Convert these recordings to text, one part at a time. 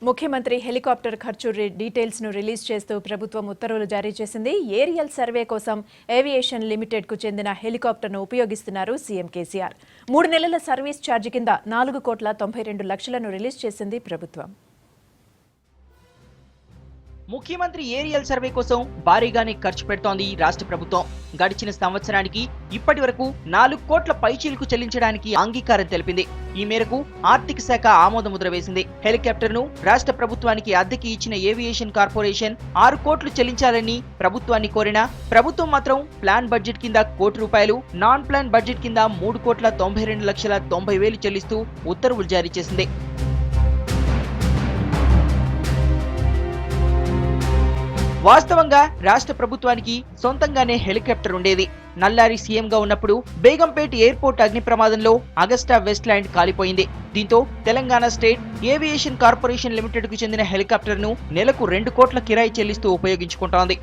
ముఖ్యమంత్రి హెలికాప్టర్ ఖర్చు డీటెయిల్స్ ను రిలీజ్ చేస్తూ ప్రభుత్వం ఉత్తర్వులు జారీ చేసింది. ఏరియల్ సర్వే కోసం ఏవియేషన్ లిమిటెడ్ కు చెందిన హెలికాప్టర్ను ఉపయోగిస్తున్నారు సీఎం కేసీఆర్. 3 నెలల సర్వీస్ ఛార్జీ కింద 4,92,00,000ను రిలీజ్ చేసింది ప్రభుత్వం. ముఖ్యమంత్రి ఏరియల్ సర్వే కోసం భారీగానే ఖర్చు పెడుతోంది రాష్ట్ర ప్రభుత్వం. గడిచిన సంవత్సరానికి ఇప్పటి వరకు 4 కోట్ల పైచీలకు చెల్లించడానికి అంగీకారం తెలిపింది. ఈ మేరకు ఆర్థిక శాఖ ఆమోద ముద్ర వేసింది. హెలికాప్టర్ను రాష్ట్ర ప్రభుత్వానికి అద్దెకి ఇచ్చిన ఏవియేషన్ కార్పొరేషన్ 6 కోట్లు చెల్లించాలని ప్రభుత్వాన్ని కోరినా ప్రభుత్వం మాత్రం ప్లాన్ బడ్జెట్ కింద ₹1,00,00,000, నాన్ ప్లాన్ బడ్జెట్ కింద ₹3,92,90,000 చెల్లిస్తూ ఉత్తర్వులు జారీ చేసింది. వాస్తవంగా రాష్ట్ర ప్రభుత్వానికి సొంతంగానే హెలికాప్టర్ ఉండేది. నల్లారి సీఎంగా ఉన్నప్పుడు బేగంపేట్ ఎయిర్పోర్ట్ అగ్ని ప్రమాదంలో అగస్టా వెస్ట్ ల్యాండ్ కాలిపోయింది. దీంతో Telangana state aviation corporation limited కు చెందిన హెలికాప్టర్ ను నెలకు 2 కోట్ల కిరాయి చెల్లిస్తూ ఉపయోగించుకుంటోంది.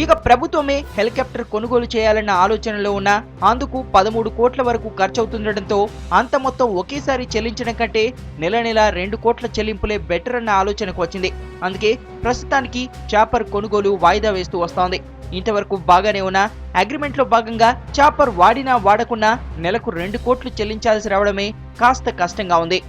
ఇక ప్రభుత్వమే హెలికాప్టర్ కొనుగోలు చేయాలన్న ఆలోచనలో ఉన్న అందుకు 13 కోట్ల వరకు ఖర్చవుతుండటంతో అంత మొత్తం ఒకేసారి చెల్లించడం కంటే నెల 2 కోట్ల చెల్లింపులే బెటర్ అన్న ఆలోచనకు వచ్చింది. అందుకే ప్రస్తుతానికి చాపర్ కొనుగోలు వాయిదా వేస్తూ వస్తోంది. ఇంతవరకు బాగానే ఉన్న అగ్రిమెంట్ లో భాగంగా చాపర్ వాడినా వాడకున్నా నెలకు 2 కోట్లు చెల్లించాల్సి రావడమే కాస్త కష్టంగా ఉంది.